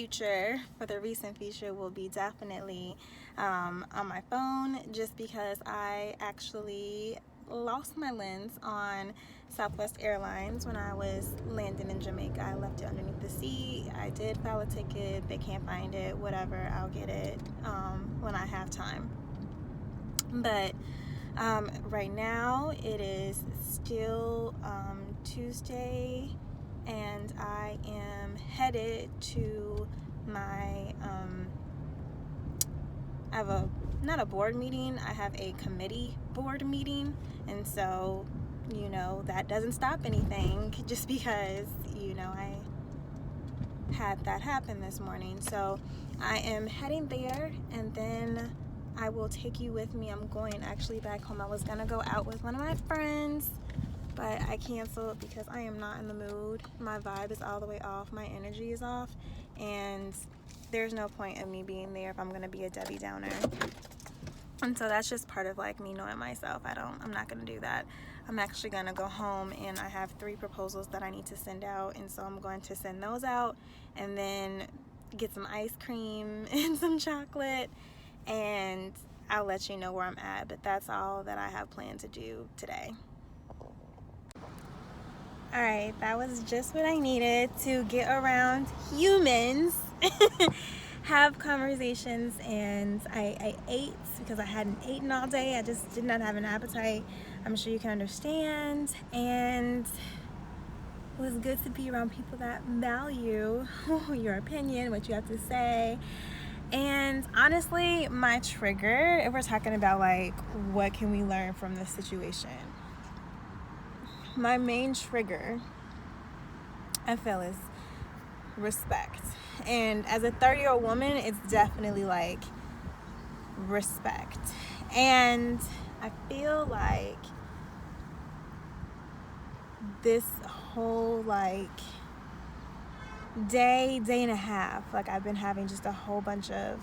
future, for the recent future, will be definitely on my phone, just because I actually lost my lens on Southwest Airlines when I was landing in Jamaica. I left it underneath the seat. I did file a ticket. They can't find it. Whatever, I'll get it when I have time. But right now it is still Tuesday, and I am headed to my I have not a board meeting, I have a committee board meeting. And so, that doesn't stop anything, just because I had that happen this morning. So I am heading there, and then I will take you with me. I'm going actually back home. I was gonna go out with one of my friends, but I canceled because I am not in the mood. My vibe is all the way off. My energy is off, and there's no point in me being there if I'm gonna be a Debbie Downer. And so that's just part of me knowing myself. I'm not gonna do that. I'm actually gonna go home, and I have 3 proposals that I need to send out, and so I'm going to send those out, and then get some ice cream and some chocolate, and I'll let you know where I'm at. But that's all that I have planned to do today. Alright, that was just what I needed to get around humans, have conversations, and I ate because I hadn't eaten all day. I just did not have an appetite. I'm sure you can understand, and it was good to be around people that value your opinion, what you have to say. And honestly, my trigger, if we're talking about what can we learn from this situation, my main trigger, I feel, is respect. And as a 30-year-old woman, it's definitely respect. And I feel like this whole day and a half, I've been having just a whole bunch of,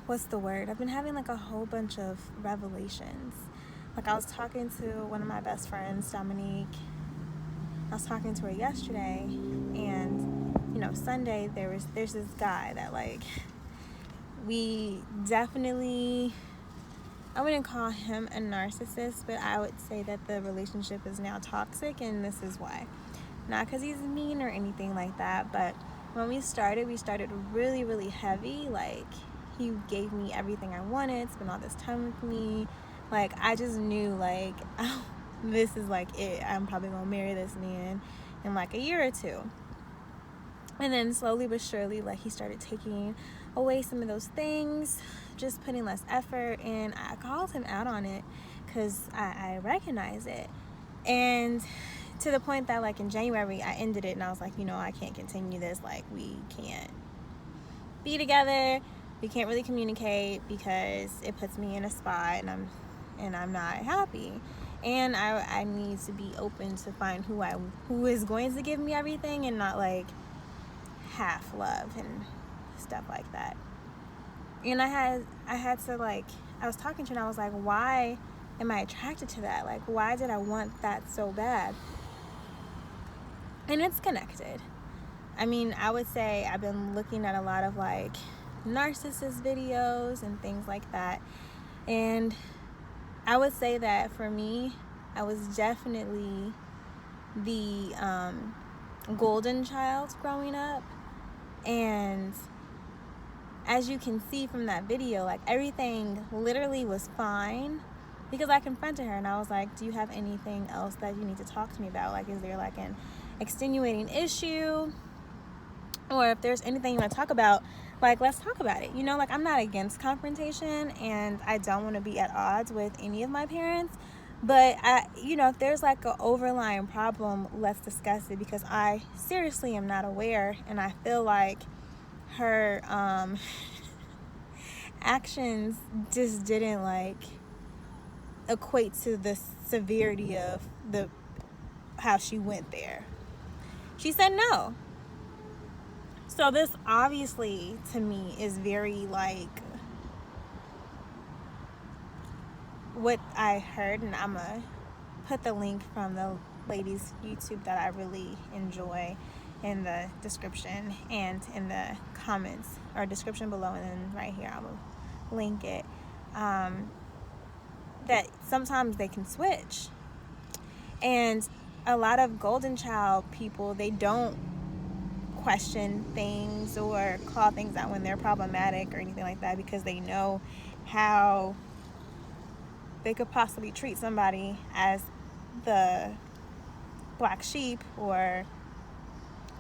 I've been having a whole bunch of revelations. I was talking to one of my best friends, Dominique. I was talking to her yesterday, and Sunday there's this guy that we definitely, I wouldn't call him a narcissist, but I would say that the relationship is now toxic, and this is why. Not because he's mean or anything like that, but when we started really, really heavy. He gave me everything I wanted, spent all this time with me. I just knew, oh, this is it. I'm probably gonna marry this man in a year or two. And then slowly but surely, he started taking away some of those things, just putting less effort. And I called him out on it because I recognize it. And to the point that in January I ended it, and I was I can't continue this. We can't be together. We can't really communicate because it puts me in a spot, and I'm not happy. And I need to be open to find who is going to give me everything, and not half love and stuff like that. And I had to I was talking to her, and I was why am I attracted to that? Why did I want that so bad? And it's connected. I would say I've been looking at a lot of narcissist videos and things like that, and I would say that for me, I was definitely the golden child growing up. And as you can see from that video, everything literally was fine, because I confronted her and I was do you have anything else that you need to talk to me about? Is there an extenuating issue, or if there's anything you want to talk about, let's talk about it. I'm not against confrontation, and I don't want to be at odds with any of my parents, but if there's an overlying problem, let's discuss it, because I seriously am not aware, and I feel her actions just didn't equate to the severity of how she went there. She said no. So this obviously, to me, is very what I heard, and I'm gonna put the link from the lady's YouTube that I really enjoy. in the description and in the comments, or description below, and then right here I will link it, that sometimes they can switch. And a lot of golden child people, they don't question things or call things out when they're problematic or anything like that, because they know how they could possibly treat somebody as the black sheep, or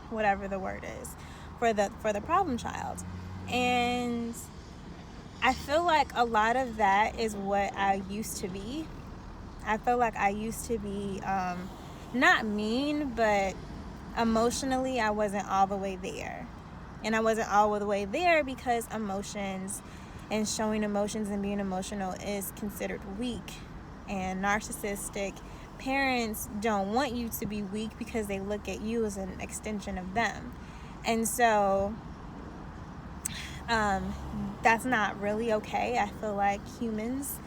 whatever the word is, for the problem child. And I feel like a lot of that is what I used to be. I feel like I used to be not mean, but emotionally I wasn't all the way there. And I wasn't all the way there because emotions and showing emotions and being emotional is considered weak. And narcissistic parents don't want you to be weak because they look at you as an extension of them. And so that's not really okay. I feel like humans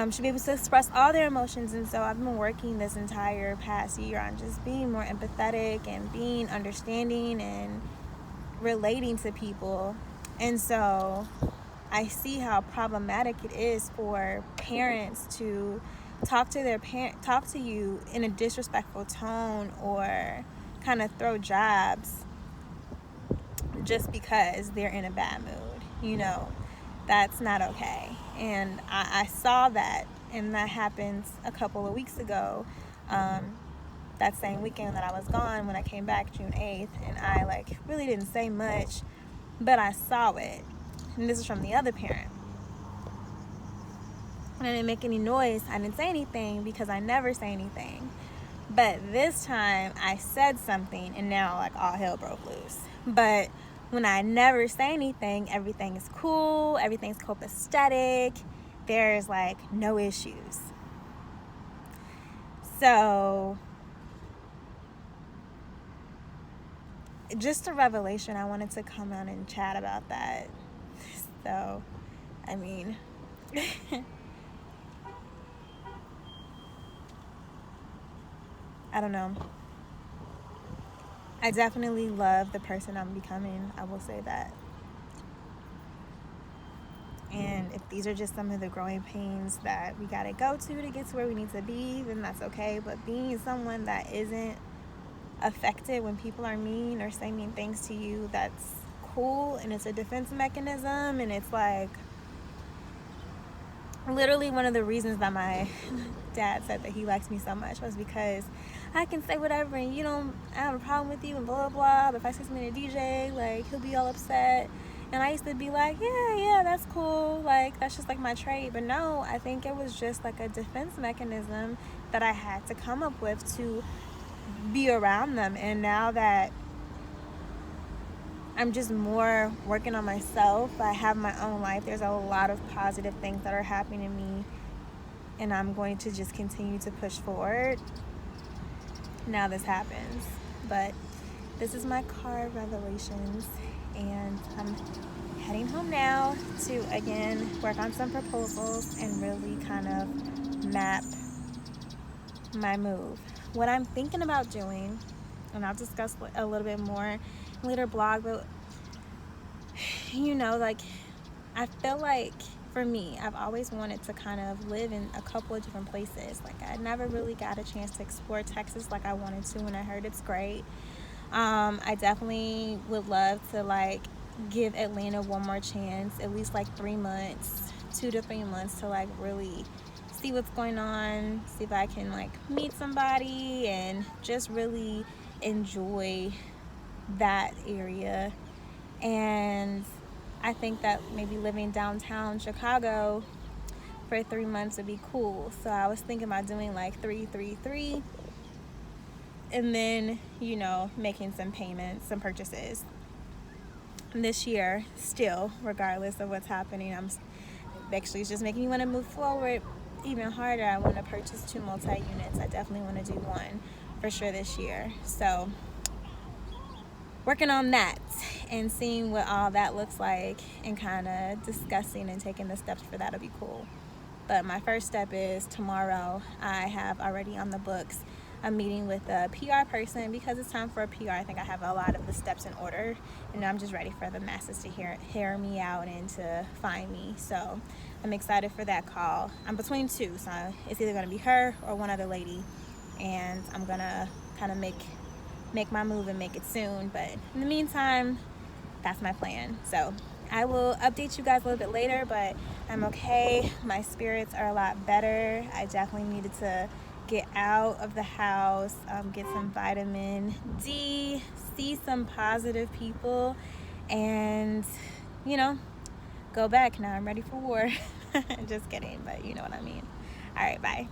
should be able to express all their emotions. And so I've been working this entire past year on just being more empathetic and being understanding and relating to people. And so I see how problematic it is for parents to talk to you in a disrespectful tone, or kind of throw jabs just because they're in a bad mood. That's not okay. And I saw that, and that happened a couple of weeks ago, that same weekend that I was gone. When I came back June 8th, and I really didn't say much, but I saw it. And this is from the other parent. And I didn't make any noise. I didn't say anything because I never say anything. But this time I said something, and now all hell broke loose. But when I never say anything, everything is cool, everything's copacetic, there's no issues. So just a revelation, I wanted to come on and chat about that. So, I mean, I don't know. I definitely love the person I'm becoming. I will say that. And if these are just some of the growing pains that we gotta go to get to where we need to be, then that's okay. But being someone that isn't affected when people are mean or say mean things to you, that's cool, and it's a defense mechanism. And it's literally one of the reasons that my dad said that he likes me so much was because I can say whatever, and I have a problem with you, and blah, blah, blah. But if I say something to DJ, he'll be all upset. And I used to be like, yeah, that's cool. That's just my trait. But no, I think it was just a defense mechanism that I had to come up with to be around them. And now that I'm just more working on myself, I have my own life, there's a lot of positive things that are happening to me, and I'm going to just continue to push forward. Now this happens. But this is my car revelations, and I'm heading home now to again work on some proposals and really kind of map my move. What I'm thinking about doing, and I'll discuss a little bit more in a later blog, but I feel like for me, I've always wanted to kind of live in a couple of different places. I never really got a chance to explore Texas like I wanted to, and I heard it's great. I definitely would love to give Atlanta one more chance, at least 3 months, 2 to 3 months, to really see what's going on, see if I can meet somebody and just really enjoy that area. And I think that maybe living downtown Chicago for 3 months would be cool. So I was thinking about doing 3-3-3, and then making some payments, some purchases this year still, regardless of what's happening. I'm actually, it's just making me want to move forward even harder. I want to purchase 2 multi-units. I definitely want to do one for sure this year. So working on that and seeing what all that looks like, and kind of discussing and taking the steps for that will be cool. But my first step is tomorrow I have already on the books a meeting with a PR person because it's time for a PR. I think I have a lot of the steps in order, and I'm just ready for the masses to hear me out and to find me. So I'm excited for that call. I'm between two, so it's either going to be her or one other lady, and I'm going to kind of make my move and make it soon. But in the meantime, that's my plan. So I will update you guys a little bit later, but I'm okay. My spirits are a lot better. I definitely needed to get out of the house, get some vitamin D, see some positive people, and, you know, go back. Now I'm ready for war. Just kidding, but you know what I mean. All right, bye.